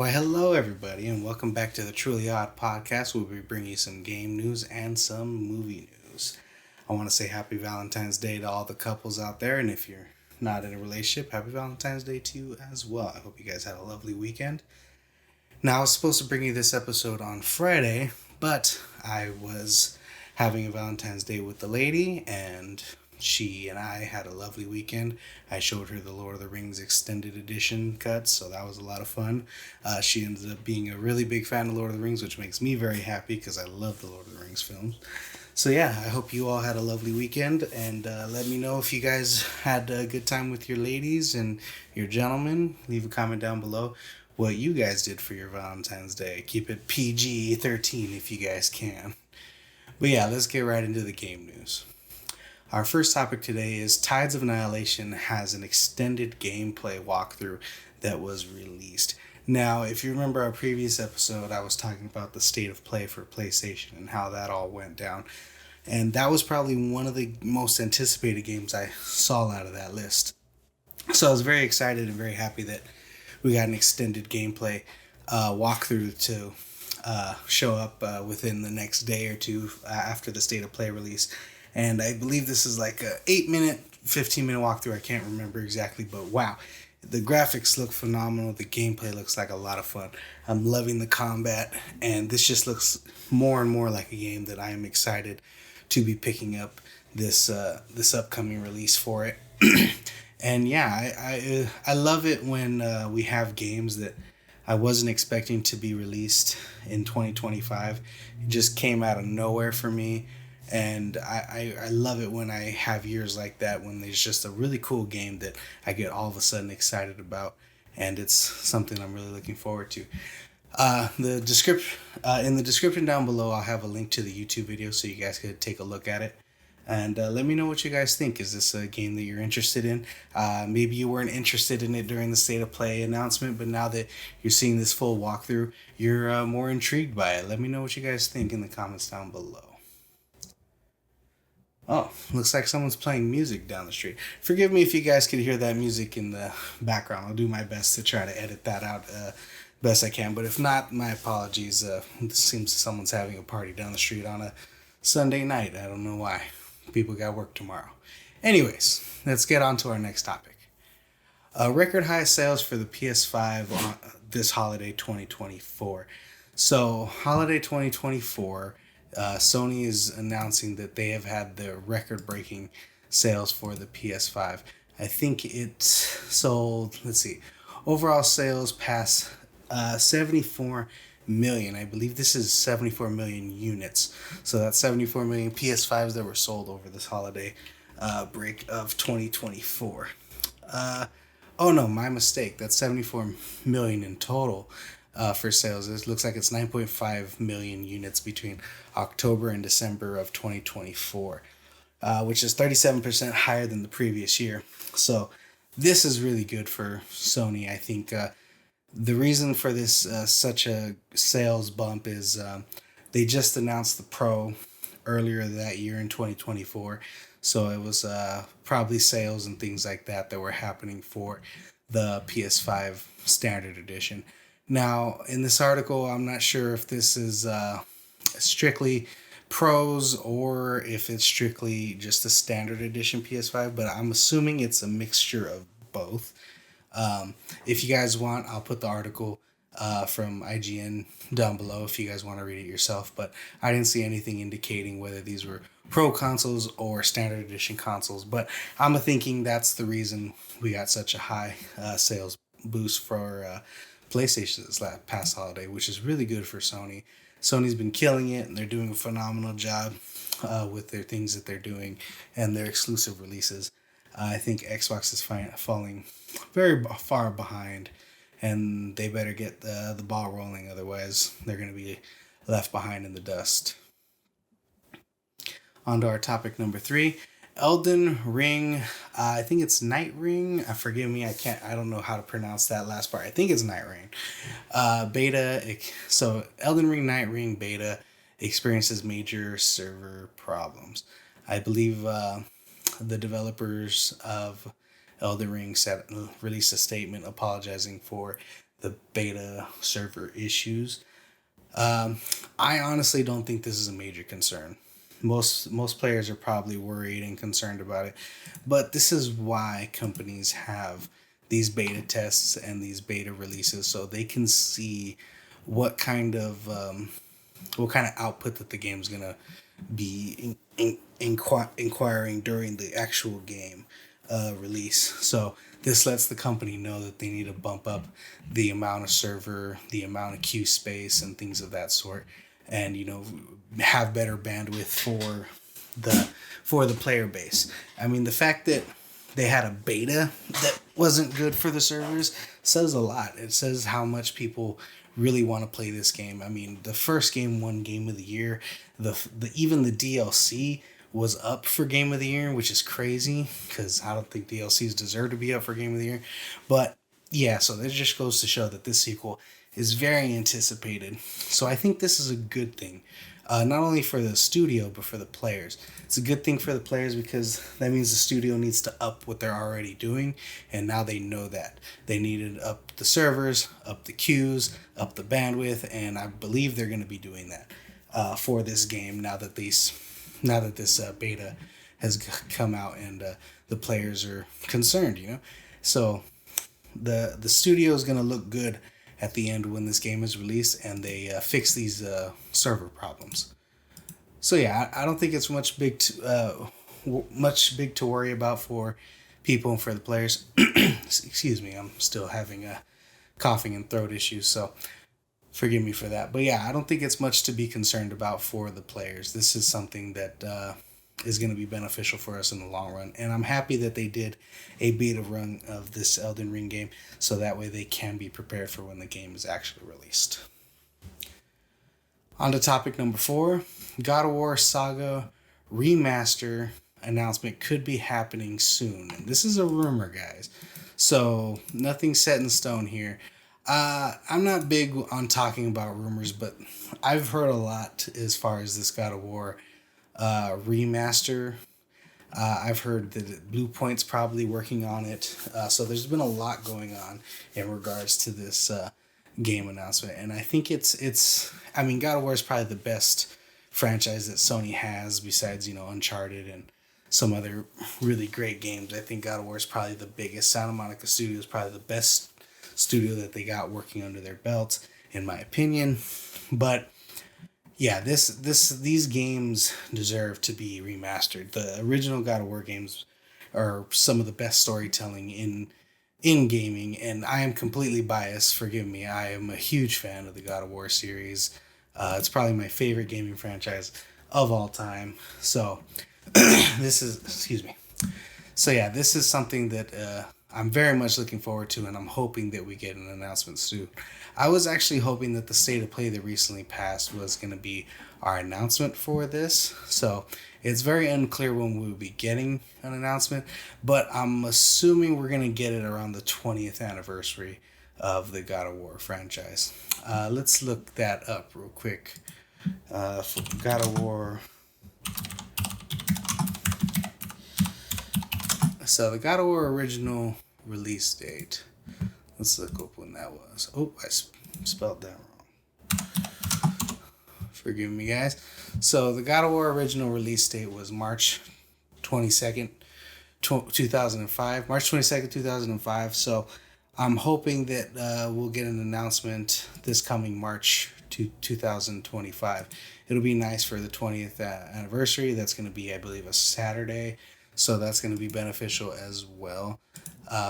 Why, hello, everybody, and welcome back to the Truly Odd podcast, where we bring you some game news and some movie news. I want to say happy Valentine's Day to all the couples out there, and if you're not in a relationship, happy Valentine's Day to you as well. I hope you guys had a lovely weekend. Now, I was supposed to bring you this episode on Friday, but I was having a Valentine's Day with the lady, and she and I had a lovely weekend. I showed her the Lord of the Rings extended edition cuts, so that was a lot of fun. She ended up being a really big fan of Lord of the Rings, which makes me very happy because I love the Lord of the Rings films. So yeah, I hope you all had a lovely weekend, and let me know if you guys had a good time with your ladies and your gentlemen. Leave a comment down below what you guys did for your Valentine's Day. Keep it PG-13 if you guys can. But yeah, let's get right into the game news. Our first topic today is Tides of Annihilation has an extended gameplay walkthrough that was released. Now, if you remember our previous episode, I was talking about the state of play for PlayStation and how that all went down. And that was probably one of the most anticipated games I saw out of that list. So I was very excited and very happy that we got an extended gameplay walkthrough to show up within the next day or two after the state of play release. And I believe this is like a 8-minute, 15-minute walkthrough. I can't remember exactly, but wow. The graphics look phenomenal. The gameplay looks like a lot of fun. I'm loving the combat, and this just looks more and more like a game that I am excited to be picking up this upcoming release for it. And yeah, I love it when we have games that I wasn't expecting to be released in 2025. It just came out of nowhere for me. And I love it when I have years like that, when there's just a really cool game that I get all of a sudden excited about, and it's something I'm really looking forward to. In the description down below, I'll have a link to the YouTube video so you guys could take a look at it. And let me know what you guys think. Is this a game that you're interested in? Maybe you weren't interested in it during the State of Play announcement, but now that you're seeing this full walkthrough, you're more intrigued by it. Let me know what you guys think in the comments down below. Oh, looks like someone's playing music down the street. Forgive me if you guys could hear that music in the background. I'll do my best to try to edit that out best I can. But if not, my apologies. It seems someone's having a party down the street on a Sunday night. I don't know why. People got work tomorrow. Anyways, let's get on to our next topic. Record high sales for the PS5 on this holiday 2024. So, holiday 2024... Sony is announcing that they have had the record-breaking sales for the PS5. I think it sold, overall sales past 74 million. I believe this is 74 million units. So that's 74 million PS5s that were sold over this holiday break of 2024. Oh no, my mistake. That's 74 million in total. For sales. It looks like it's 9.5 million units between October and December of 2024, which is 37% higher than the previous year. So this is really good for Sony. I think the reason for this such a sales bump is they just announced the Pro earlier that year in 2024. So it was probably sales and things like that were happening for the PS5 Standard Edition. Now, in this article, I'm not sure if this is strictly pros or if it's strictly just a standard edition PS5, but I'm assuming it's a mixture of both. If you guys want, I'll put the article from IGN down below if you guys want to read it yourself, but I didn't see anything indicating whether these were pro consoles or standard edition consoles, but I'm thinking that's the reason we got such a high sales boost for PlayStation this past holiday, which is really good for Sony. Sony's been killing it, and they're doing a phenomenal job with their things that they're doing and their exclusive releases. I think Xbox is falling very far behind, and they better get the ball rolling, otherwise they're going to be left behind in the dust. On to our topic number 3. Elden Ring, I think it's Nightreign. Forgive me, I don't know how to pronounce that last part. I think it's Nightreign. Beta, so Elden Ring Nightreign beta experiences major server problems. I believe the developers of Elden Ring released a statement apologizing for the beta server issues. I honestly don't think this is a major concern. Most players are probably worried and concerned about it, but this is why companies have these beta tests and these beta releases, so they can see what kind of output that the game's gonna be inquiring during the actual game release. So this lets the company know that they need to bump up the amount of server, the amount of queue space, and things of that sort, and have better bandwidth for the player base. I mean, the fact that they had a beta that wasn't good for the servers says a lot. It says how much people really want to play this game. I mean, the first game won Game of the Year. The even the DLC was up for Game of the Year, which is crazy because I don't think DLCs deserve to be up for Game of the Year. But yeah, so that just goes to show that this sequel is very anticipated. So I think this is a good thing, not only for the studio but for the players. It's a good thing for the players because that means the studio needs to up what they're already doing, and now they know that they needed to up the servers, up the queues, up the bandwidth, and I believe they're going to be doing that for this game now that this beta has come out and the players are concerned. So the studio is going to look good at the end when this game is released and they fix these server problems. So yeah, I don't think it's much big to worry about for people and for the players. Excuse me, I'm still having coughing and throat issues, so forgive me for that. But yeah, I don't think it's much to be concerned about for the players. This is something that is going to be beneficial for us in the long run. And I'm happy that they did a beta run of this Elden Ring game, so that way they can be prepared for when the game is actually released. On to topic number 4, God of War Saga Remaster announcement could be happening soon. And this is a rumor, guys. So nothing set in stone here. I'm not big on talking about rumors, but I've heard a lot as far as this God of War remaster. I've heard that Blue Point's probably working on it. So there's been a lot going on in regards to this game announcement. And I think I mean, God of War is probably the best franchise that Sony has besides, Uncharted and some other really great games. I think God of War is probably the biggest. Santa Monica Studio is probably the best studio that they got working under their belts, in my opinion. But yeah, these games deserve to be remastered. The original God of War games are some of the best storytelling in gaming, and I am completely biased. Forgive me. I am a huge fan of the God of War series. It's probably my favorite gaming franchise of all time. So this is something that I'm very much looking forward to, and I'm hoping that we get an announcement soon. I was actually hoping that the State of Play that recently passed was going to be our announcement for this. So it's very unclear when we'll be getting an announcement, but I'm assuming we're going to get it around the 20th anniversary of the God of War franchise. Let's look that up real quick. For God of War. So the God of War original release date. Let's look up when that was. Oh, I spelled that wrong. Forgive me, guys. So the God of War original release date was March 22nd, 2005. March 22nd, 2005. So I'm hoping that we'll get an announcement this coming March 2025. It'll be nice for the 20th anniversary. That's going to be, I believe, a Saturday. So that's going to be beneficial as well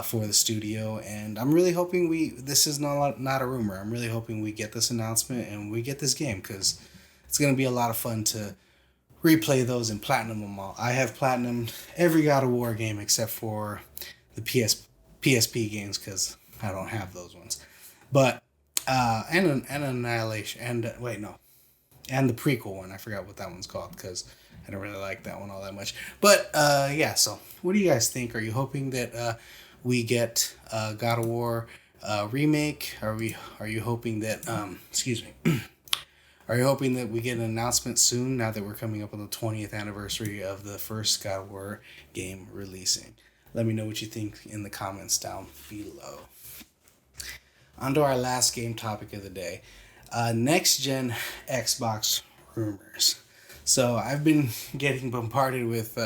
for the studio. And I'm really hoping this is not a rumor. I'm really hoping we get this announcement and we get this game, because it's going to be a lot of fun to replay those and platinum them all. I have platinumed every God of War game except for the PSP games, because I don't have those ones. But and Annihilation and and the prequel one. I forgot what that one's called because I don't really like that one all that much. But yeah. So what do you guys think? Are you hoping that we get God of War remake? Are you hoping that excuse me? Are you hoping that we get an announcement soon, now that we're coming up on the 20th anniversary of the first God of War game releasing? Let me know what you think in the comments down below. On to our last game topic of the day, next gen Xbox rumors. So I've been getting bombarded with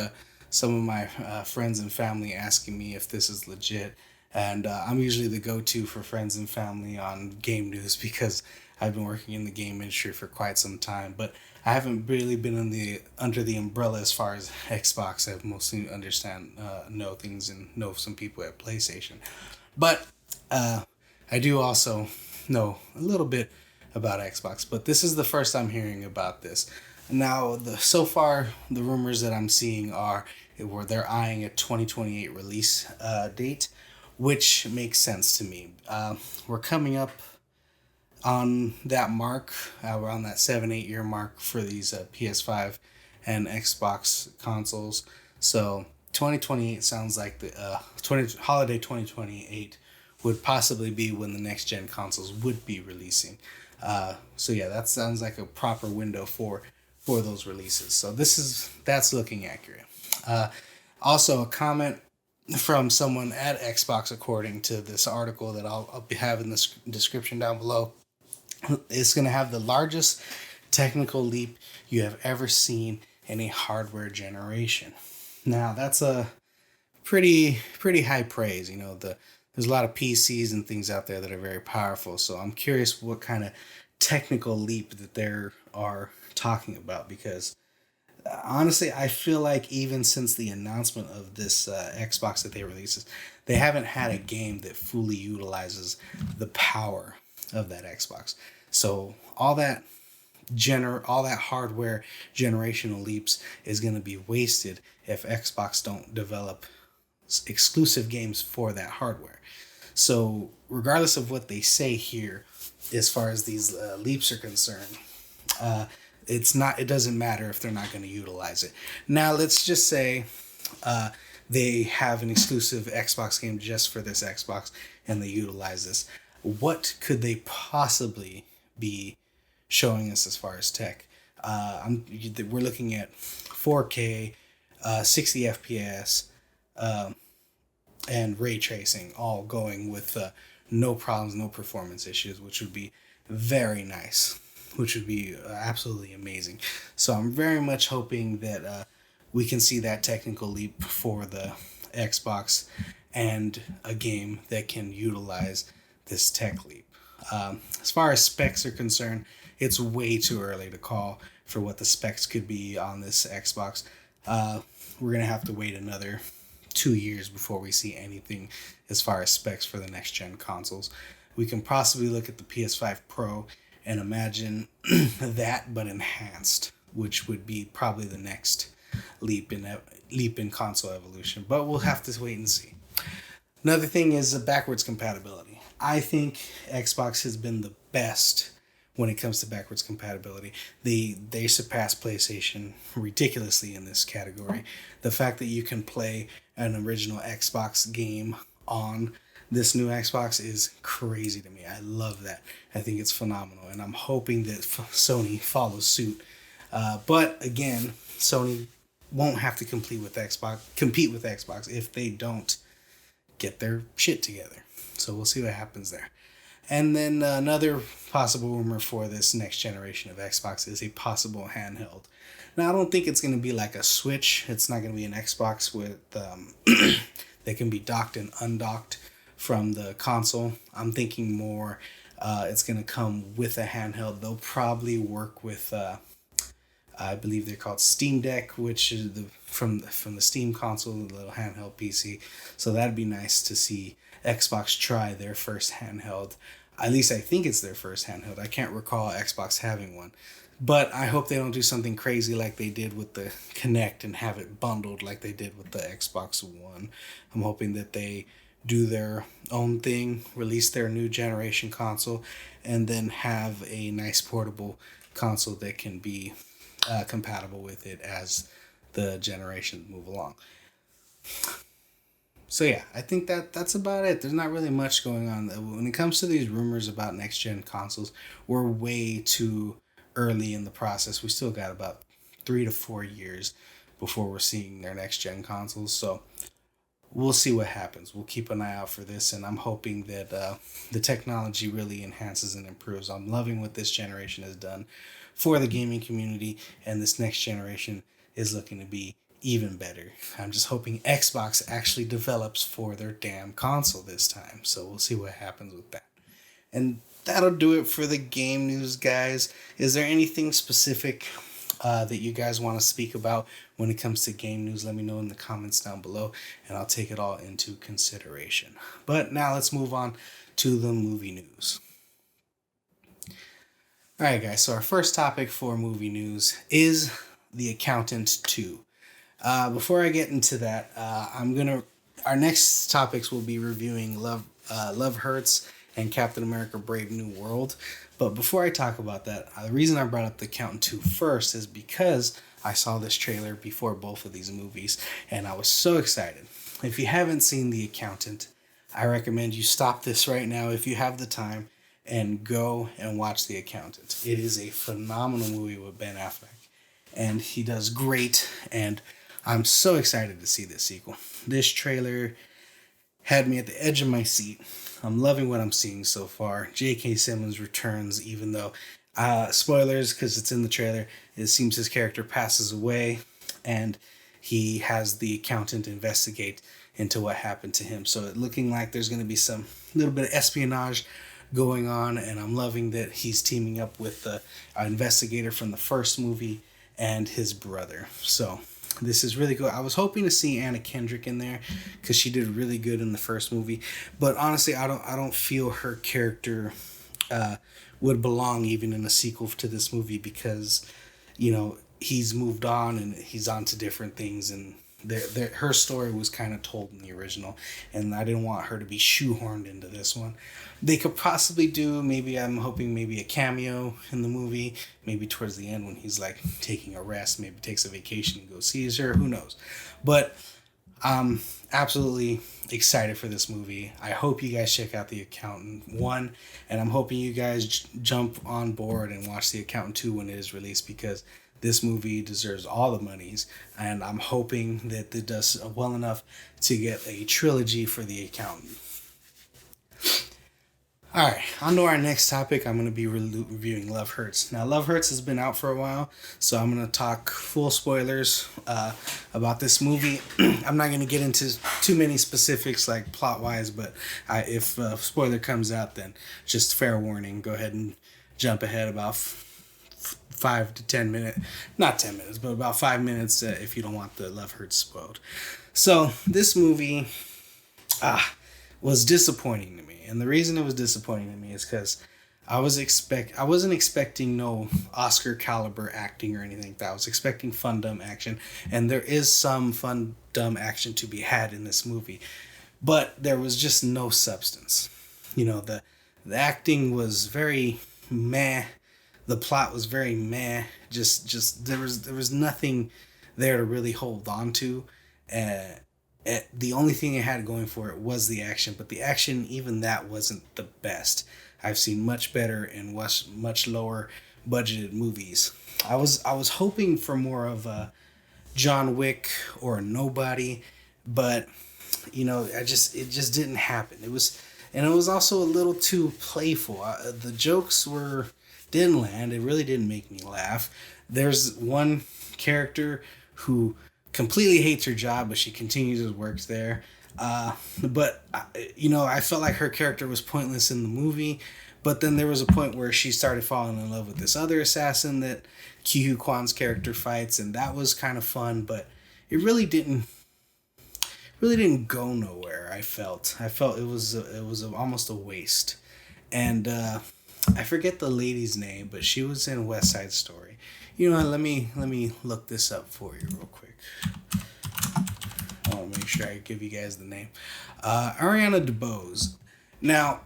some of my friends and family asking me if this is legit, and I'm usually the go-to for friends and family on game news because I've been working in the game industry for quite some time. But I haven't really been in the under the umbrella as far as Xbox. I've mostly know things, and know some people at PlayStation. But I do also know a little bit about Xbox, but this is the first I'm hearing about this. Now, so far, the rumors that I'm seeing are where they're eyeing a 2028 release date, which makes sense to me. We're coming up on that mark, around that 7-8 year mark for these PS5 and Xbox consoles. So 2028 sounds like the holiday 2028 would possibly be when the next gen consoles would be releasing. So yeah, that sounds like a proper window for those releases. So that's looking accurate. Also, a comment from someone at Xbox, according to this article that I'll have in the description down below. It's going to have the largest technical leap you have ever seen in a hardware generation. Now, that's a pretty high praise. There's a lot of PCs and things out there that are very powerful. So I'm curious what kind of technical leap that they are talking about, because honestly, I feel like even since the announcement of this Xbox that they releases, they haven't had a game that fully utilizes the power of that Xbox. So all that hardware generational leaps is going to be wasted if Xbox don't develop exclusive games for that hardware. So regardless of what they say here, as far as these leaps are concerned, it doesn't matter if they're not going to utilize it. Now let's just say they have an exclusive Xbox game just for this Xbox and they utilize this. What could they possibly be showing us as far as tech? We're looking at 4K, 60 FPS, and ray tracing, all going with no problems, no performance issues, which would be very nice, which would be absolutely amazing. So I'm very much hoping that we can see that technical leap for the Xbox and a game that can utilize this tech leap. As far as specs are concerned, it's way too early to call for what the specs could be on this Xbox. We're going to have to wait another 2 years before we see anything as far as specs for the next gen consoles. We can possibly look at the PS5 Pro and imagine that, but enhanced, which would be probably the next leap in console evolution. But we'll have to wait and see. Another thing is backwards compatibility. I think Xbox has been the best when it comes to backwards compatibility. They surpass PlayStation ridiculously in this category. The fact that you can play an original Xbox game on this new Xbox is crazy to me. I love that. I think it's phenomenal, and I'm hoping that Sony follows suit. But again, Sony won't have to compete with Xbox if they don't get their shit together. So we'll see what happens there. And then another possible rumor for this next generation of Xbox is a possible handheld. Now, I don't think it's going to be like a Switch. It's not going to be an Xbox with that can be docked and undocked from the console. I'm thinking more it's going to come with a handheld. They'll probably work with, I believe they're called Steam Deck, which is from the Steam console, the little handheld PC. So that'd be nice to see Xbox try their first handheld. At least I think it's their first handheld. I can't recall Xbox having one. But I hope they don't do something crazy like they did with the Kinect and have it bundled like they did with the Xbox One. I'm hoping that they do their own thing, release their new generation console, and then have a nice portable console that can be compatible with it as the generations move along. So yeah, I think that's about it. There's not really much going on. When it comes to these rumors about next gen consoles, we're way too early in the process. We still got about 3 to 4 years before we're seeing their next gen consoles. So we'll see what happens. We'll keep an eye out for this, and I'm hoping that the technology really enhances and improves. I'm loving what this generation has done for the gaming community, and this next generation is looking to be even better. I'm just hoping Xbox actually develops for their damn console this time. So we'll see what happens with that. And that'll do it for the game news, guys. Is there anything specific that you guys want to speak about when it comes to game news? Let me know in the comments down below, and I'll take it all into consideration. But now let's move on to the movie news. Alright, guys, so our first topic for movie news is The Accountant 2. Before I get into that, our next topics will be reviewing Love Hurts and Captain America Brave New World. But before I talk about that, the reason I brought up The Accountant 2 first is because I saw this trailer before both of these movies, and I was so excited. If you haven't seen The Accountant, I recommend you stop this right now if you have the time and go and watch The Accountant. It is a phenomenal movie with Ben Affleck, and he does great, and I'm so excited to see this sequel. This trailer had me at the edge of my seat. I'm loving what I'm seeing so far. J.K. Simmons returns, even though, spoilers, because it's in the trailer, it seems his character passes away, and he has the accountant investigate into what happened to him. So it's looking like there's going to be some little bit of espionage going on, and I'm loving that he's teaming up with the investigator from the first movie and his brother. So this is really good. I was hoping to see Anna Kendrick in there because she did really good in the first movie, but honestly, I don't feel her character would belong even in a sequel to this movie because, you know, he's moved on and he's on to different things, and her story was kind of told in the original, and I didn't want her to be shoehorned into this one. They could possibly do, I'm hoping maybe a cameo in the movie, maybe towards the end when he's like taking a rest, maybe takes a vacation and goes sees her, who knows. But I'm absolutely excited for this movie. I hope you guys check out The Accountant 1, and I'm hoping you guys jump on board and watch The Accountant 2 when it is released, because this movie deserves all the monies, and I'm hoping that it does well enough to get a trilogy for The Accountant. Alright, on to our next topic. I'm going to be reviewing Love Hurts. Now, Love Hurts has been out for a while, so I'm going to talk full spoilers about this movie. I'm not going to get into too many specifics, like plot-wise, but if a spoiler comes out, then just fair warning. Go ahead and jump ahead about 5 to 10 minutes. Not 10 minutes, but about 5 minutes if you don't want the Love Hurts spoiled. So, this movie was disappointing to me. And the reason it was disappointing to me is because I wasn't expecting no Oscar caliber acting or anything like that. I was expecting fun, dumb action. And there is some fun, dumb action to be had in this movie. But there was just no substance. You know, the acting was very meh. The plot was very meh. Just there was nothing there to really hold on to. The only thing it had going for it was the action, but the action, even that, wasn't the best. I've seen much better and much lower budgeted movies. I was hoping for more of a John Wick or a Nobody, but you know, it just didn't happen. It was also a little too playful. The jokes didn't land. It really didn't make me laugh. There's one character who completely hates her job, but she continues to work there. But you know, I felt like her character was pointless in the movie. But then there was a point where she started falling in love with this other assassin that Ki-Hu Kwan's character fights, and that was kind of fun. But it really didn't go nowhere. I felt it was almost a waste. And I forget the lady's name, but she was in West Side Story. You know what, let me look this up for you real quick. I want to make sure I give you guys the name. Ariana DeBose. Now,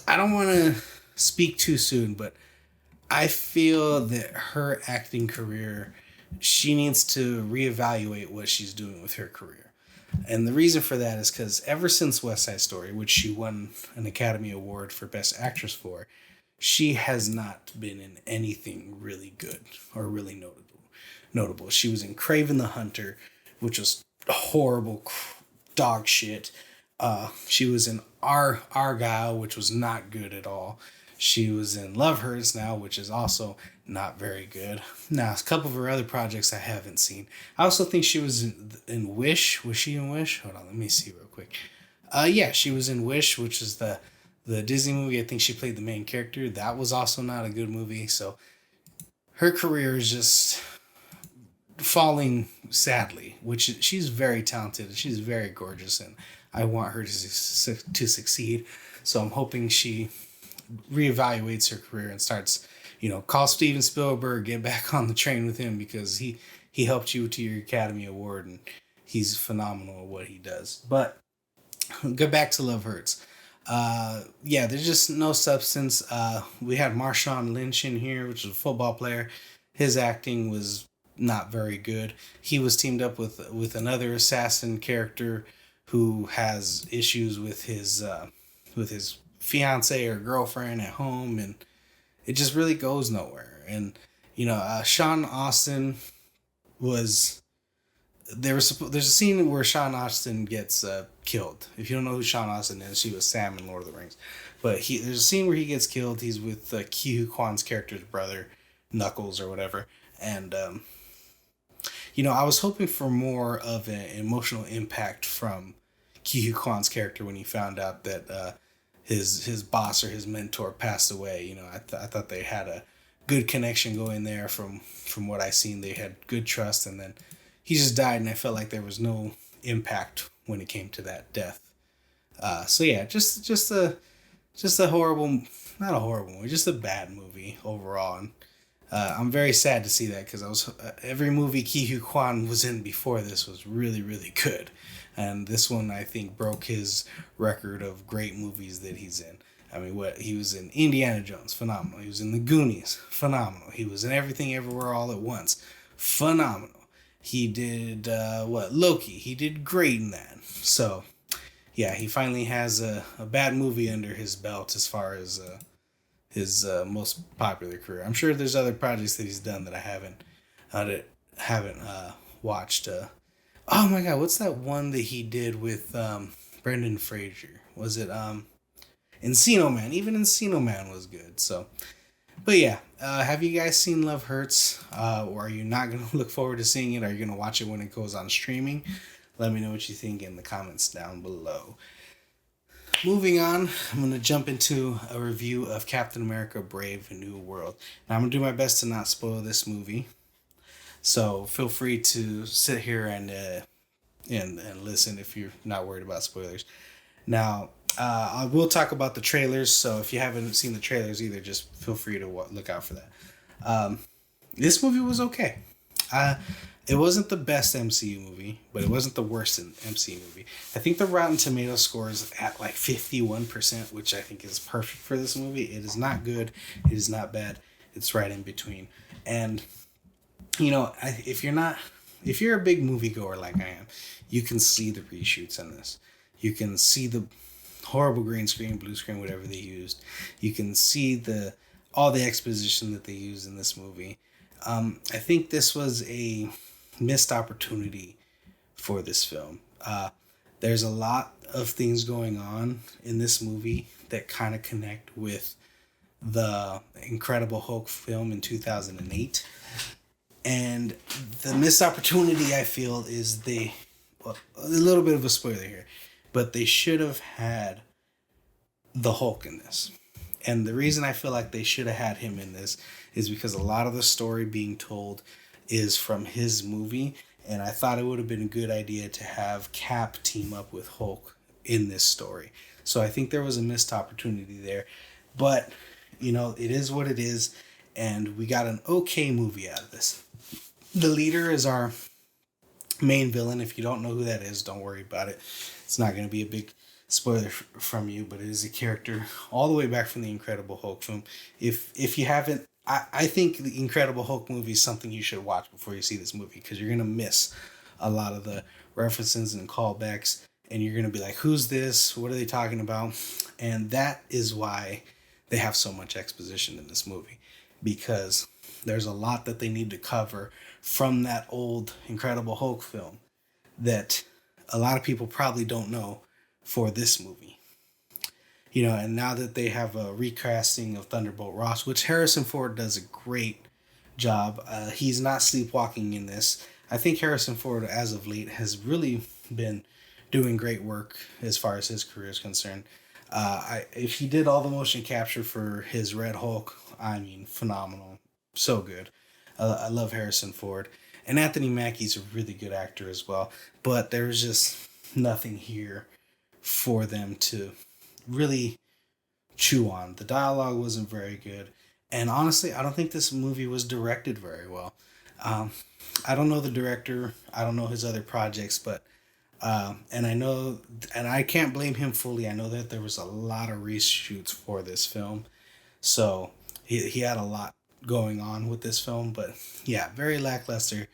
I don't want to speak too soon, but I feel that her acting career, she needs to reevaluate what she's doing with her career. And the reason for that is because ever since West Side Story, which she won an Academy Award for Best Actress for, she has not been in anything really good or really notable. She was in Kraven the Hunter, which was horrible dog shit. She was in Argyle, which was not good at all. She was in Love Hurts now, which is also not very good. Now, a couple of her other projects I haven't seen. I also think she was in Wish. Was she in Wish? Hold on, let me see real quick. Yeah, she was in Wish, which is the Disney movie. I think she played the main character. That was also not a good movie. So her career is just falling sadly, which she's very talented. She's very gorgeous, and I want her to succeed. So I'm hoping she reevaluates her career and starts, call Steven Spielberg, get back on the train with him, because he helped you to your Academy Award, and he's phenomenal at what he does. But go back to Love Hurts. Yeah, there's just no substance. We had Marshawn Lynch in here, which is a football player. His acting was not very good. He was teamed up with another assassin character who has issues with his fiance or girlfriend at home, and it just really goes nowhere. And Sean Austin was there's a scene where Sean Austin gets killed. If you don't know who Sean Austin is, she was Sam in Lord of the Rings. But there's a scene where he gets killed. He's with Ke Kwan's character's brother, Knuckles or whatever. And I was hoping for more of an emotional impact from Ke Kwan's character when he found out that his boss or his mentor passed away. I thought they had a good connection going there. From what I seen, they had good trust, and then he just died, and I felt like there was no impact when it came to that death. So yeah, just a horrible, not a horrible movie, just a bad movie overall. And I'm very sad to see that, because every movie Ke Kwan was in before this was really, really good. And this one, I think, broke his record of great movies that he's in. I mean, he was in Indiana Jones, phenomenal. He was in The Goonies, phenomenal. He was in Everything Everywhere All at Once, phenomenal. He did, Loki. He did great in that. So, yeah, he finally has a bad movie under his belt as far as his most popular career. I'm sure there's other projects that he's done that I haven't watched. Oh my God, what's that one that he did with Brendan Fraser? Was it Encino Man? Even Encino Man was good. So, but yeah, have you guys seen Love Hurts? Or are you not going to look forward to seeing it? Are you going to watch it when it goes on streaming? Let me know what you think in the comments down below. Moving on, I'm going to jump into a review of Captain America Brave New World. Now, I'm going to do my best to not spoil this movie. So feel free to sit here and listen if you're not worried about spoilers. Now, I will talk about the trailers, so if you haven't seen the trailers either, just feel free to look out for that. This movie was okay. It wasn't the best MCU movie, but it wasn't the worst MCU movie. I think the Rotten Tomato score is at like 51%, which I think is perfect for this movie. It is not good. It is not bad. It's right in between. And, if you're a big moviegoer like I am, you can see the reshoots in this. You can see the horrible green screen, blue screen, whatever they used. You can see all the exposition that they used in this movie. I think this was a missed opportunity for this film. There's a lot of things going on in this movie that kind of connect with the Incredible Hulk film in 2008. And the missed opportunity, I feel, is a little bit of a spoiler here, but they should have had the Hulk in this. And the reason I feel like they should have had him in this is because a lot of the story being told is from his movie. And I thought it would have been a good idea to have Cap team up with Hulk in this story. So I think there was a missed opportunity there. But, it is what it is. And we got an okay movie out of this. The leader is our main villain. If you don't know who that is, don't worry about it. It's not going to be a big spoiler from you, but it is a character all the way back from the Incredible Hulk film. If you haven't, I think the Incredible Hulk movie is something you should watch before you see this movie, because you're going to miss a lot of the references and callbacks, and you're going to be like, who's this? What are they talking about? And that is why they have so much exposition in this movie, because there's a lot that they need to cover from that old Incredible Hulk film that a lot of people probably don't know for this movie. And now that they have a recasting of Thunderbolt Ross, which Harrison Ford does a great job. He's not sleepwalking in this. I think Harrison Ford, as of late, has really been doing great work as far as his career is concerned. If he did all the motion capture for his Red Hulk, I mean, phenomenal, so good. I love Harrison Ford, and Anthony Mackie's a really good actor as well. But there's just nothing here for them to really chew on. The dialogue wasn't very good, and honestly, I don't think this movie was directed very well. Um, I don't know the director. I don't know his other projects, but and I know, and I can't blame him fully. I know that there was a lot of reshoots for this film, so he had a lot going on with this film. But yeah, very lackluster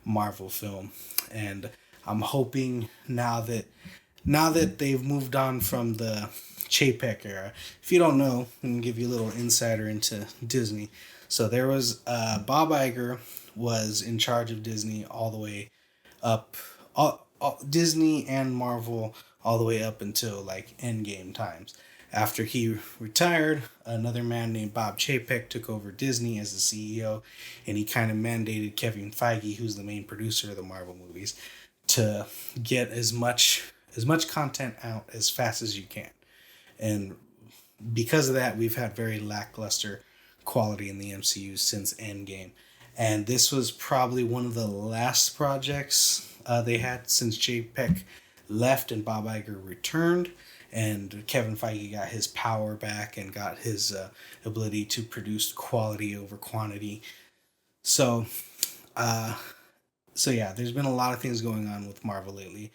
Marvel film, and I'm hoping now that they've moved on from the Chapek era. If you don't know, I'm gonna give you a little insider into Disney. So there was Bob Iger was in charge of Disney all the way up, Disney and Marvel all the way up until like Endgame times. After he retired, another man named Bob Chapek took over Disney as the CEO, and he kind of mandated Kevin Feige, who's the main producer of the Marvel movies, to get as much content out as fast as you can. And because of that, we've had very lackluster quality in the MCU since Endgame. And this was probably one of the last projects they had since J-Peck left and Bob Iger returned. And Kevin Feige got his power back and got his ability to produce quality over quantity. So, uh, so yeah, there's been a lot of things going on with Marvel lately.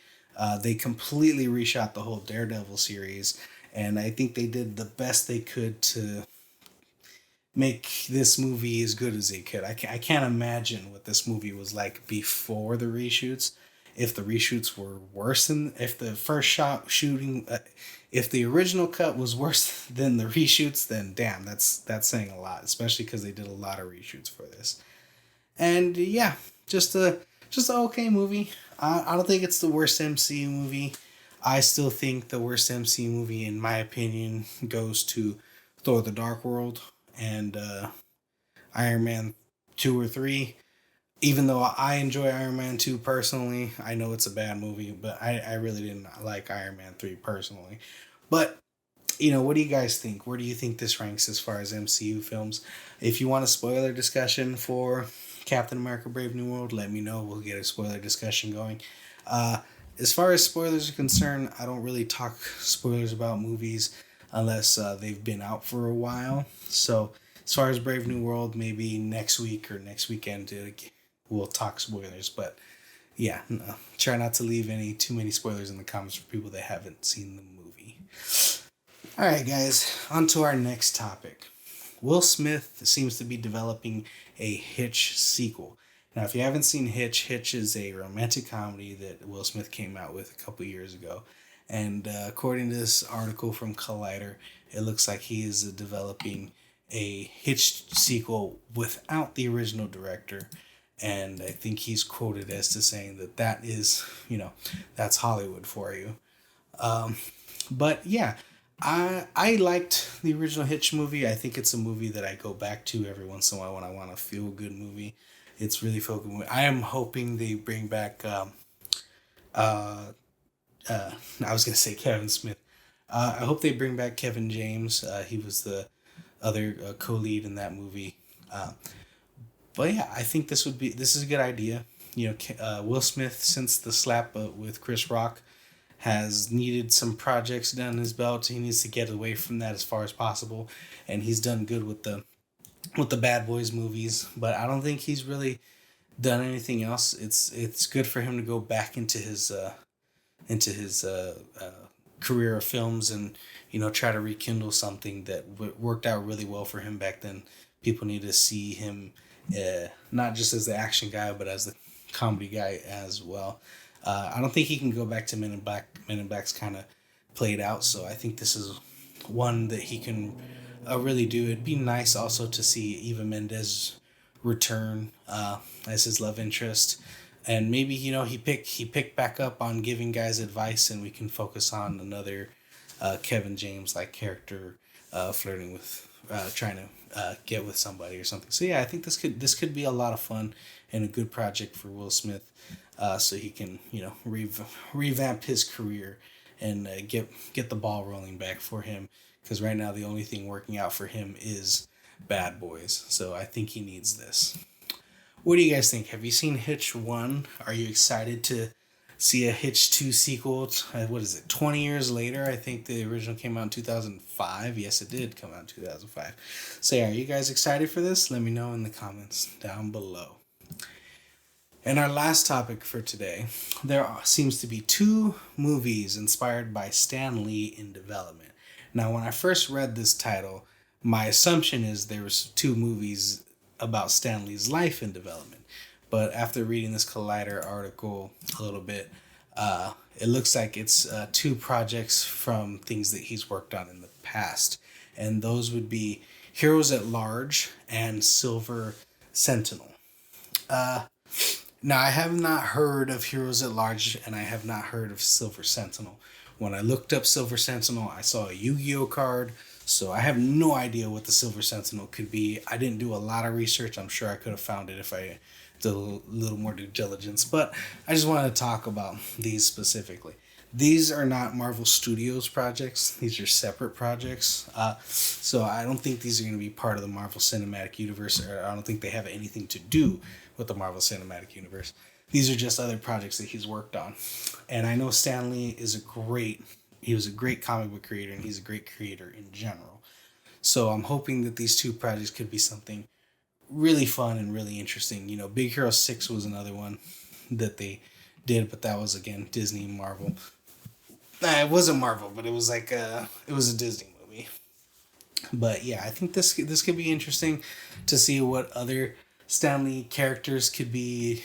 They completely reshot the whole Daredevil series, and I think they did the best they could to make this movie as good as they could. I can't imagine what this movie was like before the reshoots. If the reshoots were worse than if the first shooting, if the original cut was worse than the reshoots, then damn, that's saying a lot. Especially because they did a lot of reshoots for this. And yeah, just a okay movie. I don't think it's the worst MCU movie. I still think the worst MCU movie, in my opinion, goes to Thor: The Dark World and Iron Man 2 or 3. Even though I enjoy Iron Man 2 personally, I know it's a bad movie, but I really didn't like Iron Man 3 personally. But what do you guys think? Where do you think this ranks as far as MCU films? If you want a spoiler discussion for Captain America Brave New World, let me know. We'll get a spoiler discussion going. Uh, as far as spoilers are concerned, I don't really talk spoilers about movies unless they've been out for a while. So, as far as Brave New World, maybe next week or next weekend we'll talk spoilers. But yeah, no, try not to leave too many spoilers in the comments for people that haven't seen the movie. All right, guys, on to our next topic. Will Smith seems to be developing a Hitch sequel. Now, if you haven't seen Hitch, Hitch is a romantic comedy that Will Smith came out with a couple years ago. And according to this article from Collider, it looks like he is developing a Hitch sequel without the original director. And I think he's quoted as to saying that is, that's Hollywood for you. But yeah, I liked the original Hitch movie. I think it's a movie that I go back to every once in a while when I want a feel good movie. It's really feel good movie. I am hoping they bring back. I was gonna say Kevin Smith. I hope they bring back Kevin James. He was the other co-lead in that movie. But yeah, I think this is a good idea. Will Smith, since the slap with Chris Rock, has needed some projects done in his belt. He needs to get away from that as far as possible, and he's done good with the Bad Boys movies. But I don't think he's really done anything else. It's good for him to go back into his career of films and try to rekindle something that worked out really well for him back then. People need to see him not just as the action guy but as the comedy guy as well. I don't think he can go back to Men in Black. Men in Black's kind of played out, so I think this is one that he can really do. It'd be nice also to see Eva Mendes return as his love interest, and maybe he picked back up on giving guys advice, and we can focus on another Kevin James like character flirting with trying to get with somebody or something. So yeah, I think this could be a lot of fun and a good project for Will Smith, so he can revamp his career and get the ball rolling back for him. Because right now the only thing working out for him is Bad Boys. So I think he needs this. What do you guys think? Have you seen Hitch 1? Are you excited to see a Hitch 2 sequel? What is it, 20 years later? I think the original came out in 2005. Yes, it did come out in 2005. So yeah, are you guys excited for this? Let me know in the comments down below. And our last topic for today, seems to be 2 movies inspired by Stan Lee in development. Now, when I first read this title, my assumption is there was 2 movies about Stan Lee's life in development. But after reading this Collider article a little bit, it looks like it's 2 projects from things that he's worked on in the past. And those would be Heroes at Large and Silver Sentinel. Now, I have not heard of Heroes at Large, and I have not heard of Silver Sentinel. When I looked up Silver Sentinel, I saw a Yu-Gi-Oh card, so I have no idea what the Silver Sentinel could be. I didn't do a lot of research. I'm sure I could have found it if I did a little more due diligence, but I just wanted to talk about these specifically. These are not Marvel Studios projects. These are separate projects. So I don't think these are going to be part of the Marvel Cinematic Universe, or I don't think they have anything to do with the Marvel Cinematic Universe. These are just other projects that he's worked on. And I know Stan Lee he was a great comic book creator, and he's a great creator in general. So I'm hoping that these 2 projects could be something really fun and really interesting. Big Hero 6 was another one that they did, but that was, again, Disney and Marvel. It wasn't Marvel, but it was like it was a Disney movie. But yeah, I think this could be interesting to see what other Stan Lee characters could be,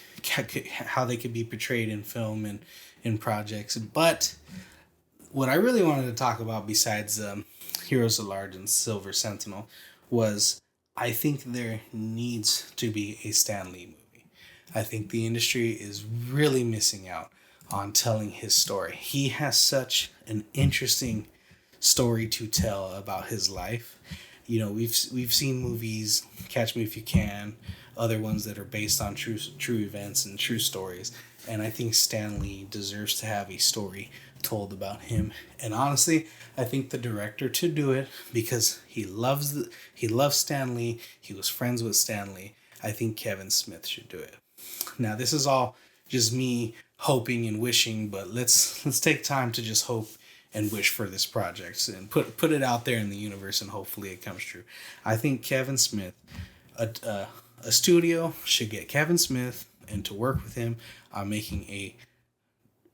how they could be portrayed in film and in projects. But what I really wanted to talk about, besides Heroes at Large and Silver Sentinel, was I think there needs to be a Stan Lee movie. I think the industry is really missing out on telling his story. He has such an interesting story to tell about his life. We've seen movies, Catch Me If You Can, other ones that are based on true events and true stories, and I think Stan Lee deserves to have a story told about him. And honestly, I think the director to do it, because he loves Stan Lee, he was friends with Stan Lee, I think Kevin Smith should do it. Now, this is all just me hoping and wishing, but let's take time to just hope and wish for this project and put it out there in the universe, and hopefully it comes true. I think Kevin Smith, a studio should get Kevin Smith and to work with him on making a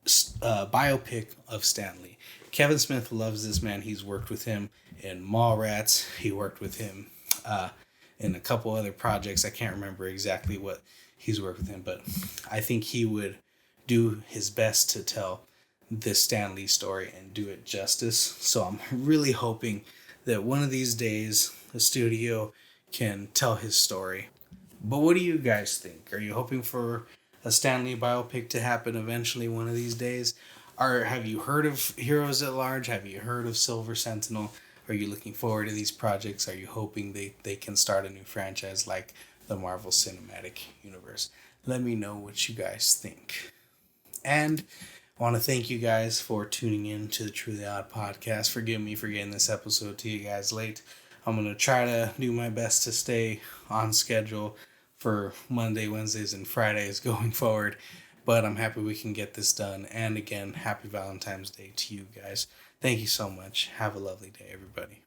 biopic of Stan Lee. Kevin Smith loves this man. He's worked with him in Mallrats. He worked with him in a couple other projects. I can't remember exactly what he's worked with him, but I think he would do his best to tell this Stan Lee story and do it justice. So I'm really hoping that one of these days the studio can tell his story. But what do you guys think? Are you hoping for a Stan Lee biopic to happen eventually one of these days? Or have you heard of Heroes at Large? Have you heard of Silver Sentinel? Are you looking forward to these projects? Are you hoping they can start a new franchise like the Marvel Cinematic Universe? Let me know what you guys think. And I want to thank you guys for tuning in to the Truly Odd podcast. Forgive me for getting this episode to you guys late. I'm going to try to do my best to stay on schedule for Monday, Wednesdays, and Fridays going forward. But I'm happy we can get this done. And again, happy Valentine's Day to you guys. Thank you so much. Have a lovely day, everybody.